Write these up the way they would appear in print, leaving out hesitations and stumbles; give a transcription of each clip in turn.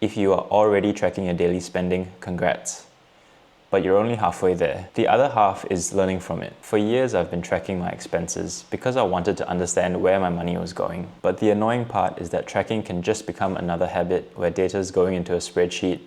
If you are already tracking your daily spending, congrats. But you're only halfway there. The other half is learning from it. For years, I've been tracking my expenses because I wanted to understand where my money was going. But the annoying part is that tracking can just become another habit where data is going into a spreadsheet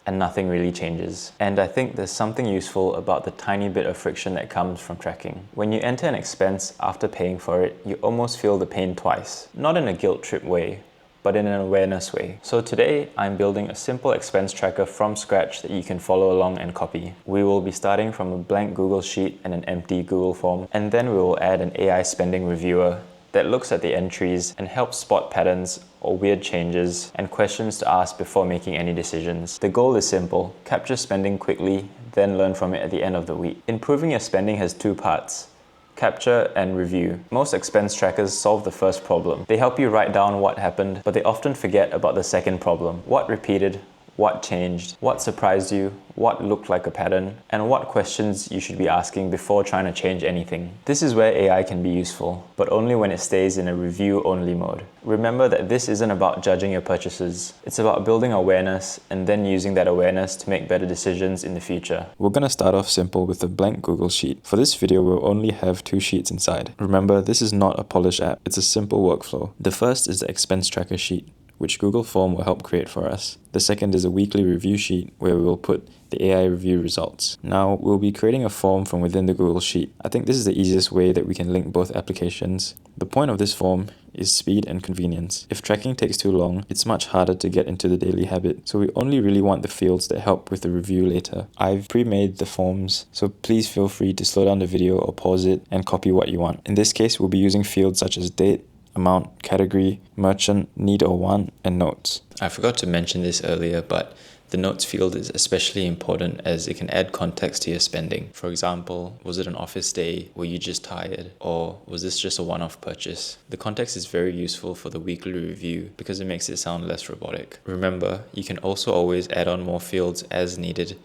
and nothing really changes. And I think there's something useful about the tiny bit of friction that comes from tracking. When you enter an expense after paying for it, you almost feel the pain twice. Not in a guilt trip way, but in an awareness way. So today, I'm building a simple expense tracker from scratch that you can follow along and copy. We will be starting from a blank Google Sheet and an empty Google form, and then we will add an AI spending reviewer that looks at the entries and helps spot patterns or weird changes and questions to ask before making any decisions. The goal is simple: capture spending quickly, then learn from it at the end of the week. Improving your spending has two parts: capture and review. Most expense trackers solve the first problem. They help you write down what happened, but they often forget about the second problem: what repeated, what changed, what surprised you, what looked like a pattern, and what questions you should be asking before trying to change anything. This is where AI can be useful, but only when it stays in a review-only mode. Remember that this isn't about judging your purchases. It's about building awareness and then using that awareness to make better decisions in the future. We're gonna start off simple with a blank Google Sheet. For this video, we'll only have 2 sheets inside. Remember, this is not a polished app. It's a simple workflow. The first is the expense tracker sheet, which Google Form will help create for us. The second is a weekly review sheet where we will put the AI review results. Now, we'll be creating a form from within the Google Sheet. I think this is the easiest way that we can link both applications. The point of this form is speed and convenience. If tracking takes too long, it's much harder to get into the daily habit, so we only really want the fields that help with the review later. I've pre-made the forms, so please feel free to slow down the video or pause it and copy what you want. In this case, we'll be using fields such as date, amount, category, merchant, need or want, and notes. I forgot to mention this earlier, but the notes field is especially important as it can add context to your spending. For example, was it an office day? Were you just tired? Or was this just a one-off purchase? The context is very useful for the weekly review because it makes it sound less robotic. Remember, you can also always add on more fields as needed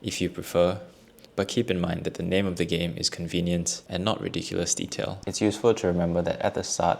if you prefer. But keep in mind that the name of the game is convenience and not ridiculous detail. It's useful to remember that at the start,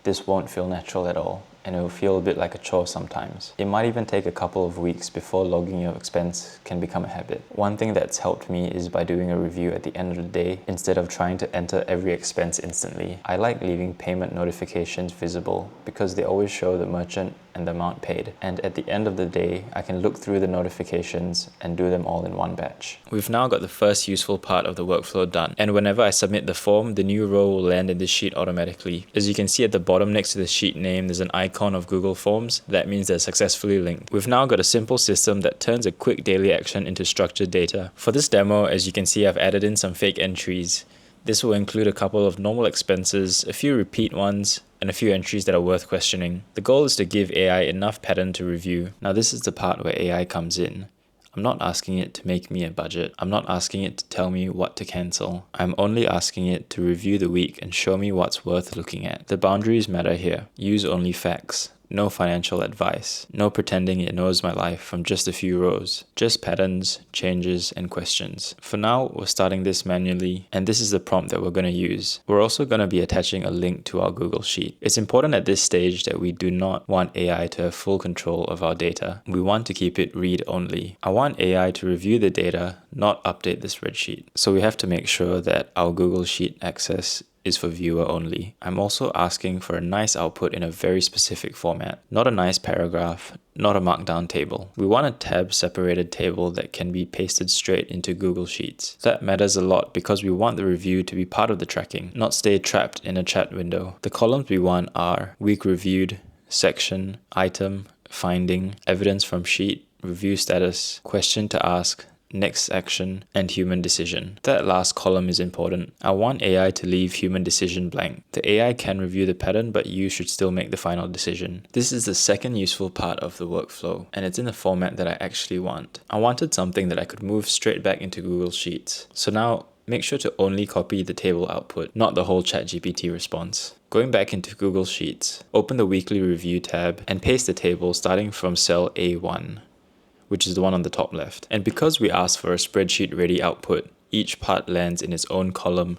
this won't feel natural at all, and it will feel a bit like a chore sometimes. It might even take a couple of weeks before logging your expense can become a habit. One thing that's helped me is by doing a review at the end of the day instead of trying to enter every expense instantly. I like leaving payment notifications visible because they always show the merchant and the amount paid. And at the end of the day, I can look through the notifications and do them all in one batch. We've now got the first useful part of the workflow done. And whenever I submit the form, the new row will land in the sheet automatically. As you can see at the bottom next to the sheet name, there's an icon of Google Forms. That means they're successfully linked. We've now got a simple system that turns a quick daily action into structured data. For this demo, as you can see, I've added in some fake entries. This will include a couple of normal expenses, a few repeat ones, and a few entries that are worth questioning. The goal is to give AI enough pattern to review. Now this is the part where AI comes in. I'm not asking it to make me a budget. I'm not asking it to tell me what to cancel. I'm only asking it to review the week and show me what's worth looking at. The boundaries matter here. Use only facts. No financial advice. No pretending it knows my life from just a few rows. Just patterns, changes, and questions. For now, we're starting this manually, and this is the prompt that we're going to use. We're also going to be attaching a link to our Google Sheet. It's important at this stage that we do not want AI to have full control of our data. We want to keep it read only. I want AI to review the data, not update the spreadsheet. So we have to make sure that our Google Sheet access is for viewer only. I'm also asking for a nice output in a very specific format, not a nice paragraph, not a markdown table. We want a tab separated table that can be pasted straight into Google Sheets. That matters a lot because we want the review to be part of the tracking, not stay trapped in a chat window. The columns we want are week reviewed, section, item, finding, evidence from sheet, review status, question to ask, next action, and human decision. That last column is important. I want AI to leave human decision blank. The AI can review the pattern, but you should still make the final decision. This is the second useful part of the workflow, and it's in the format that I actually want. I wanted something that I could move straight back into Google Sheets. So now, make sure to only copy the table output, not the whole ChatGPT response. Going back into Google Sheets, open the weekly review tab and paste the table starting from cell A1. Which is the one on the top left. And because we asked for a spreadsheet ready output, each part lands in its own column: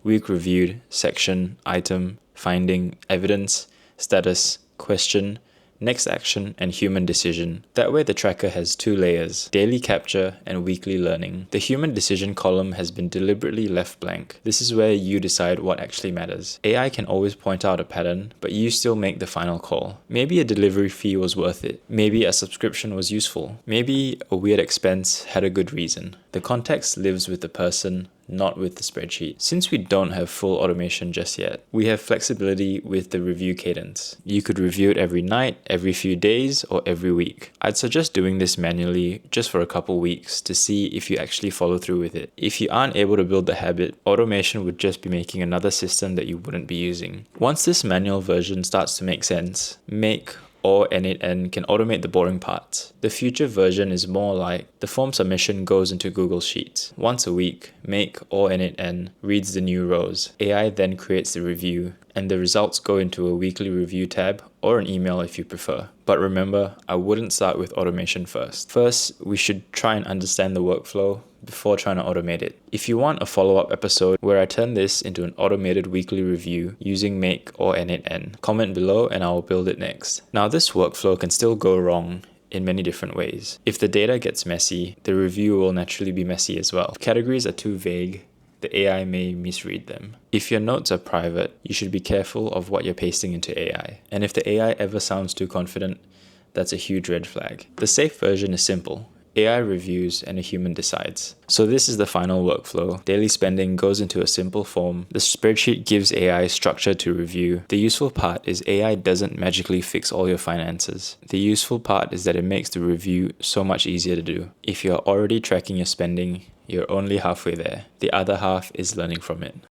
week reviewed, section, item, finding, evidence, status, question, next action, and human decision. That way the tracker has 2 layers, daily capture and weekly learning. The human decision column has been deliberately left blank. This is where you decide what actually matters. AI can always point out a pattern, but you still make the final call. Maybe a delivery fee was worth it. Maybe a subscription was useful. Maybe a weird expense had a good reason. The context lives with the person, not with the spreadsheet. Since we don't have full automation just yet, we have flexibility with the review cadence. You could review it every night, every few days, or every week. I'd suggest doing this manually just for a couple weeks to see if you actually follow through with it. If you aren't able to build the habit, automation would just be making another system that you wouldn't be using. Once this manual version starts to make sense, Make or N8N can automate the boring parts. The future version is more like the form submission goes into Google Sheets. Once a week, Make or N8N reads the new rows. AI then creates the review, and the results go into a weekly review tab or an email if you prefer. But remember, I wouldn't start with automation first. First, we should try and understand the workflow before trying to automate it. If you want a follow-up episode where I turn this into an automated weekly review using Make or N8N, comment below and I will build it next. Now, this workflow can still go wrong in many different ways. If the data gets messy, the review will naturally be messy as well. If categories are too vague, the AI may misread them. If your notes are private, you should be careful of what you're pasting into AI. And if the AI ever sounds too confident, that's a huge red flag. The safe version is simple. AI reviews and a human decides. So this is the final workflow. Daily spending goes into a simple form. The spreadsheet gives AI structure to review. The useful part is AI doesn't magically fix all your finances. The useful part is that it makes the review so much easier to do. If you're already tracking your spending, you're only halfway there. The other half is learning from it.